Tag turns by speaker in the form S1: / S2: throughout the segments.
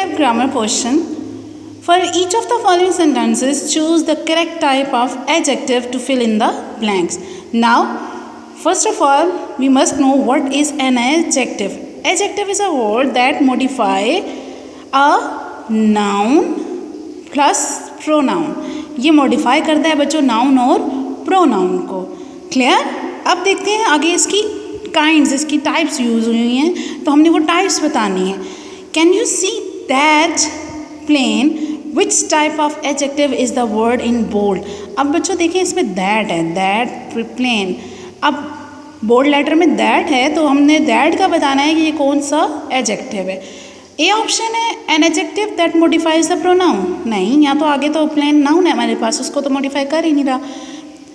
S1: type grammar question. For each of the following sentences, choose the correct type of adjective to fill in the blanks. Now, first of all, we must know what is an adjective. Adjective is a word that modify a noun plus pronoun. ये modify करता है बच्चों noun और pronoun को. Clear? अब देखते हैं आगे इसकी kinds, इसकी types यूज हुई हैं, तो हमने वो types बतानी है. Can you see that plane? Which type of adjective is the word in bold? अब बच्चों देखिए इसमें that है, that plane. अब बोल्ड लेटर में that है तो हमने that का बताना है कि ये कौन सा adjective है. ए ऑप्शन है an adjective that modifies the pronoun. नहीं, यहाँ तो आगे तो plain noun है हमारे पास, उसको तो modify कर ही नहीं रहा.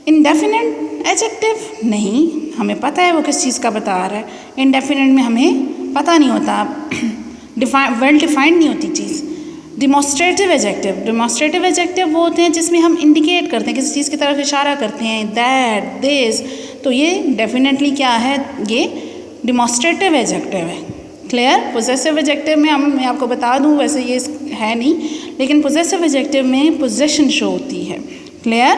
S1: Indefinite adjective नहीं, हमें पता है वो किस चीज़ का बता रहा है. Indefinite में हमें पता नहीं होता, well defined नहीं होती चीज़. डिमॉन्स्ट्रेटिव एडजेक्टिव वो होते हैं जिसमें हम इंडिकेट करते हैं, किसी चीज़ की तरफ इशारा करते हैं, दैट, दिस. तो ये डेफिनेटली क्या है, ये डिमॉन्स्ट्रेटिव एडजेक्टिव है. क्लियर? पोजेसिव एडजेक्टिव में मैं आपको बता दूं, वैसे ये है नहीं, लेकिन पोजेसिव एडजेक्टिव में पोजेशन शो होती है. क्लियर?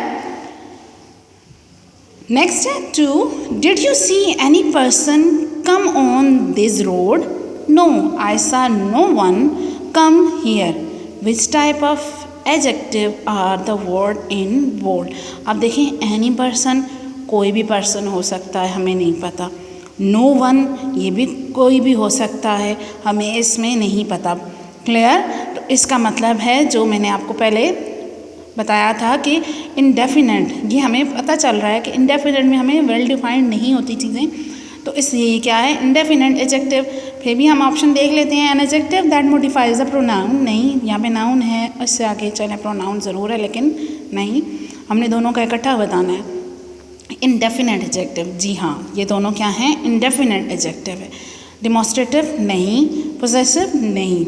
S1: नेक्स्ट है 2. Did you see any person come on this road? No, I saw no one come here. Which type of adjective are the word in bold? अब देखें any person, कोई भी person हो सकता है, हमें नहीं पता. No one, ये भी कोई भी हो सकता है, हमें इसमें नहीं पता. क्लियर? तो इसका मतलब है जो मैंने आपको पहले बताया था कि indefinite, ये हमें पता चल रहा है कि indefinite में हमें well defined नहीं होती चीज़ें, तो इसलिए क्या है indefinite adjective. फिर भी हम ऑप्शन देख लेते हैं. an adjective that modifies the pronoun. नहीं, यहाँ पे noun है, इससे आगे चले pronoun ज़रूर है, लेकिन नहीं, हमने दोनों का इकट्ठा बताना है. indefinite adjective, जी हाँ, ये दोनों क्या हैं, indefinite adjective है. demonstrative नहीं, possessive नहीं.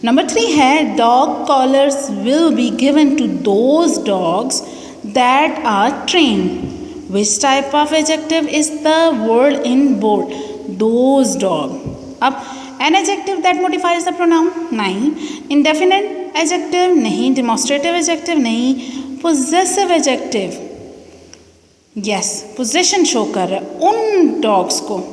S1: नंबर 3 है dog collars will be given to those dogs that are trained. Which type of adjective is the word in bold? Those dog. अब an adjective that modifies the pronoun? नहीं. Indefinite adjective? नहीं. Demonstrative adjective? नहीं. Possessive adjective? Yes. Possession show कर रहा है उन dogs को.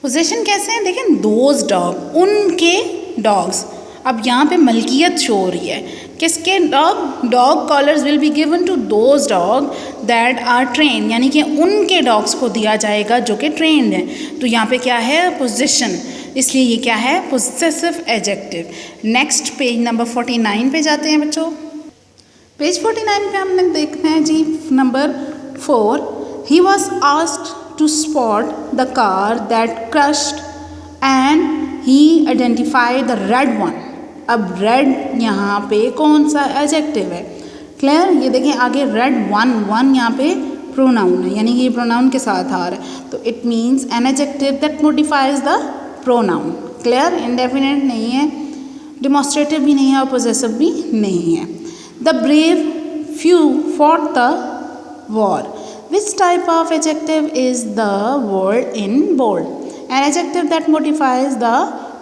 S1: Possession कैसे है? देखें, those dog, उनके dogs. अब यहाँ पे मलकियत शो हो रही है. किसके dog? Dog collars will be given to those dog that are train, यानी कि उनके डॉग्स को दिया जाएगा जो कि ट्रेंड हैं. तो यहाँ पे क्या है, पोजीशन, इसलिए ये क्या है, possessive adjective. Next page number 49 पे जाते हैं बच्चों. पेज 49 पे हमने देखना है जी number 4. He was asked to spot the car that crashed and he identified the red one. अब रेड यहाँ पे कौन सा एडजेक्टिव है? क्लियर? ये देखें आगे रेड वन यहाँ पे प्रोनाउन है, यानी कि ये प्रोनाउन के साथ आ रहा है, तो it means N adjective that modifies the pronoun. Clear? Indefinite नहीं है, डिमॉन्स्ट्रेटिव भी नहीं है और पोजेसिव भी नहीं है. The brave few fought the war. Which type of adjective is the word in bold? An adjective that modifies the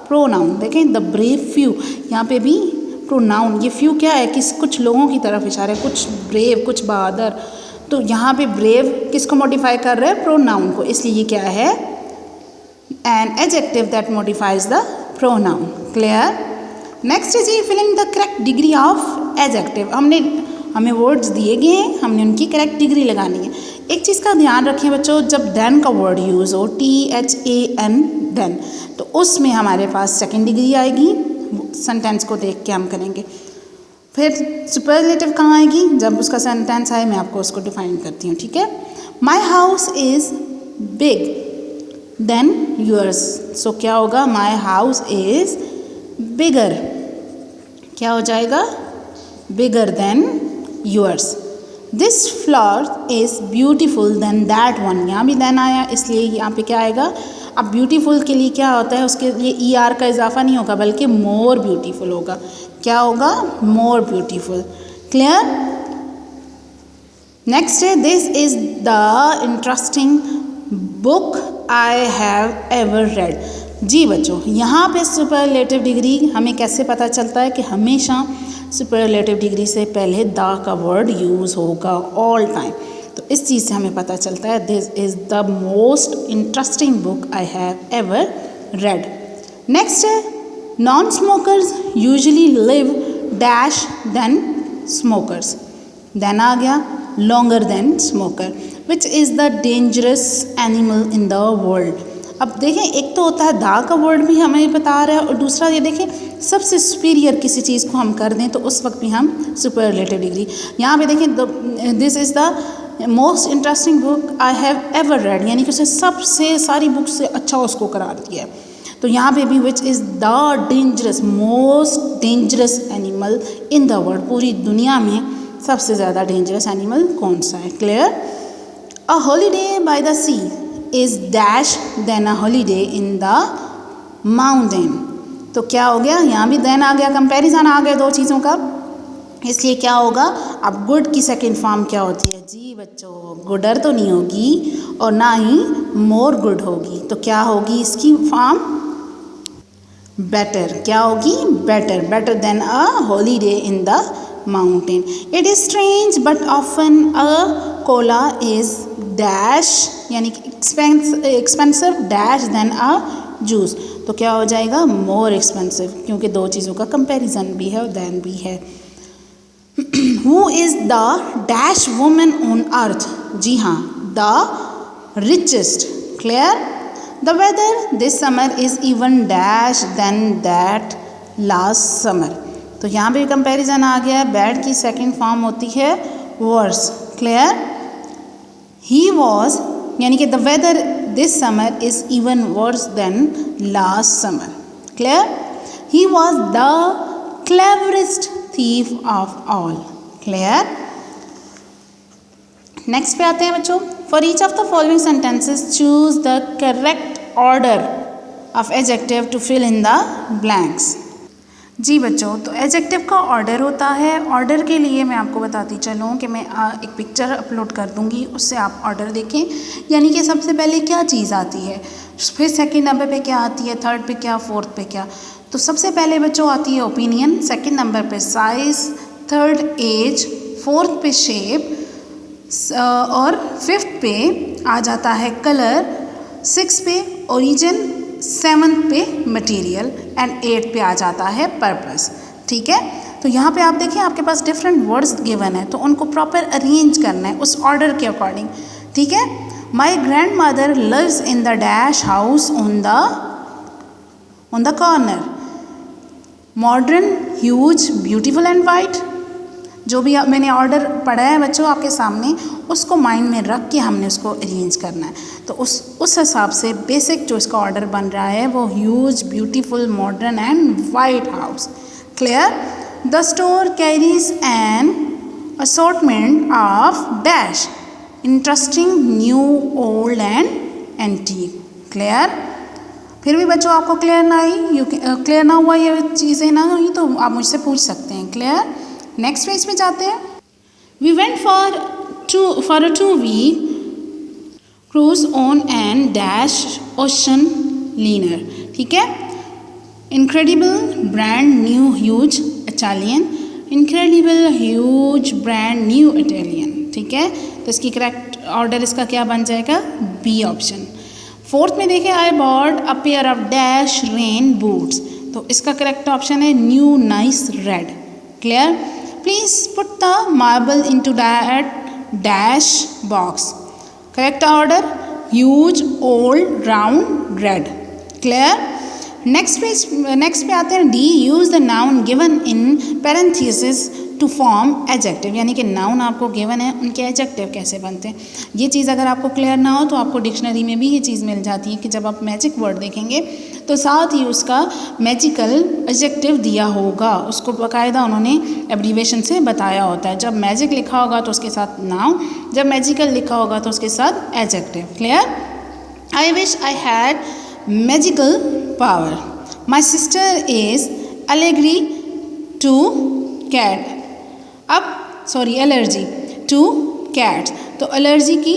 S1: pronoun. देखें द ब्रेव फ्यू, यहाँ पे भी प्रोनाउन. ये फ्यू क्या है, किस कुछ लोगों की तरफ इशारा है, कुछ ब्रेव, कुछ बहादुर. तो यहाँ पे ब्रेव किसको मॉडिफाई कर रहा है, प्रोनाउन को, इसलिए ये क्या है, an adjective that modifies the pronoun. Clear? Next is filling the correct degree of adjective. हमें वर्ड्स दिए गए हैं, हमने उनकी करेक्ट डिग्री लगानी है. एक चीज़ का ध्यान रखें बच्चों, जब देन का वर्ड यूज़ हो, THAN देन, तो उसमें हमारे पास सेकंड डिग्री आएगी. सेंटेंस को देख के हम करेंगे. फिर सुपरलेटिव कहाँ आएगी, जब उसका सेंटेंस आए मैं आपको उसको डिफाइन करती हूँ. ठीक है? My house is big than yours. So क्या होगा, माई हाउस इज़ बिगर, क्या हो जाएगा, bigger than yours. This flower is beautiful than that one. यहाँ भी then आया, इसलिए यहाँ पे क्या आएगा. अब beautiful के लिए क्या होता है, उसके लिए ER का इजाफा नहीं होगा बल्कि more beautiful होगा. क्या होगा, more beautiful. Clear? Next है, this is the interesting book I have ever read. जी बच्चों, यहाँ पे सुपरलेटिव डिग्री हमें कैसे पता चलता है कि हमेशा सुपरलेटिव डिग्री से पहले द का वर्ड यूज़ होगा ऑल टाइम। तो इस चीज़ से हमें पता चलता है this is the most interesting book I have ever read. Next है non smokers usually live dash than smokers. Then आ गया longer than smoker, which is the dangerous animal in the world. अब देखें, एक तो होता है दा का वर्ड भी हमें बता रहा है और दूसरा ये देखें सबसे सुपीरियर किसी चीज़ को हम कर दें तो उस वक्त भी हम सुपरलेटिव डिग्री। यहाँ पे देखें this is the most interesting book I have ever red, यानी कि उसे सबसे सारी बुक से अच्छा उसको करार दिया है। तो यहाँ पे भी विच is the dangerous most dangerous animal in the world, पूरी दुनिया में सबसे ज़्यादा डेंजरस एनिमल कौन सा है? Clear? A holiday by the sea is dash than a holiday in the mountain. तो क्या हो गया, यहाँ भी देन आ गया, कंपैरिजन आ गया दो चीज़ों का, इसलिए क्या होगा, अब गुड की सेकंड फॉर्म क्या होती है? जी बच्चों, गुडर तो नहीं होगी और ना ही मोर गुड होगी, तो क्या होगी इसकी फॉर्म? बेटर। क्या होगी? Better. Better than a holiday in the mountain. It is strange but often a Cola is dash, यानी कि एक्सपेंसिव डैश देन अ जूस। तो क्या हो जाएगा? मोर एक्सपेंसिव, क्योंकि दो चीज़ों का कंपैरिजन भी है और देन भी है। Who is the dash woman on earth? जी हाँ, the richest. Clear? The weather this summer is even dash than that last summer. तो यहाँ पे कंपैरिजन आ गया है, बैड की सेकंड फॉर्म होती है वर्स। क्लियर? ही वॉज, यानी कि the weather this summer is even worse than last summer. Clear? He was the cleverest thief of all. Clear? Next पे आते हैं बच्चों। For each of the following sentences, choose the correct order of adjective to fill in the blanks. जी बच्चों, तो adjective का order होता है। Order के लिए मैं आपको बताती चलूँ कि मैं एक पिक्चर अपलोड कर दूँगी, उससे आप ऑर्डर देखें। यानी कि सबसे पहले क्या चीज़ आती है, फिर सेकंड नंबर पे क्या आती है, थर्ड पे क्या, फोर्थ पे क्या। तो सबसे पहले बच्चों आती है ओपिनियन, सेकंड नंबर पे साइज, थर्ड एज, फोर्थ पे शेप और फिफ्थ पे आ जाता है कलर, सिक्स पे ओरिजिन, सेवन्थ पे मटेरियल एंड एट पे आ जाता है पर्पस। ठीक है? तो यहाँ पे आप देखिए आपके पास डिफरेंट वर्ड्स गिवन है, तो उनको प्रॉपर अरेंज करना है उस ऑर्डर के अकॉर्डिंग। ठीक है? My grandmother lives in the dash house on the corner. Modern, huge, beautiful and white. जो भी मैंने ऑर्डर पढ़ा है बच्चों आपके सामने, उसको माइंड में रख के हमने उसको अरेंज करना है। तो उस हिसाब से बेसिक जो इसका ऑर्डर बन रहा है वो huge, beautiful, modern and white house. Clear? The store carries an assortment of dash interesting, new, old and antique. Clear? फिर भी बच्चों आपको क्लियर ना आई, क्लियर ना हुआ, ये चीज़ें ना हुई तो आप मुझसे पूछ सकते हैं। क्लियर? नेक्स्ट पेज पे जाते हैं। We went for a 2-week cruise on an dash ocean liner. ठीक है? Incredible, brand new, huge, Italian. Incredible, huge, brand new, Italian. ठीक है? तो इसकी करेक्ट ऑर्डर इसका क्या बन जाएगा? B option. फोर्थ में देखिए I bought a pair of dash rain boots. तो इसका करेक्ट ऑप्शन है new, nice, red. Clear? Please put the marble into that dash box. Correct order huge, old, round, red. Clear? Next पे आते हैं D, use the noun given in parenthesis to form adjective. यानी कि noun आपको given है, उनके adjective कैसे बनते हैं। ये चीज़ अगर आपको क्लियर ना हो तो आपको डिक्शनरी में भी ये चीज़ मिल जाती है कि जब आप मैजिक वर्ड देखेंगे तो साथ ही उसका मैजिकल एडजेक्टिव दिया होगा, उसको बाकायदा उन्होंने एब्रीवेशन से बताया होता है। जब मैजिक लिखा होगा तो उसके साथ नाउन, जब मैजिकल लिखा होगा तो उसके साथ adjective. Clear? I wish I had magical power. My sister is allergy to cat. अब सॉरी, एलर्जी टू कैट्स। तो एलर्जी की,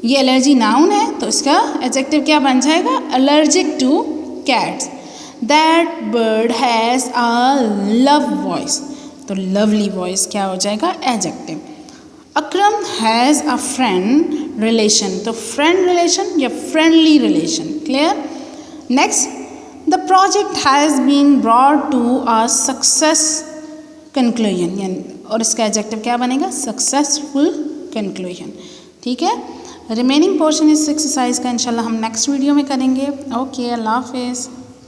S1: ये एलर्जी नाउन है तो इसका एडजेक्टिव क्या बन जाएगा? Allergic to cats. That bird has a love voice. तो lovely voice क्या हो जाएगा? Adjective. Akram has a friend relation. तो friend relation या friendly relation. Clear? Next, the project has been brought to a success conclusion. और इसका adjective क्या बनेगा? Successful conclusion. ठीक है? रिमेनिंग पोर्शन इस एक्सरसाइज का इंशाल्लाह हम नेक्स्ट वीडियो में करेंगे. ओके, अल्लाह हाफिज़.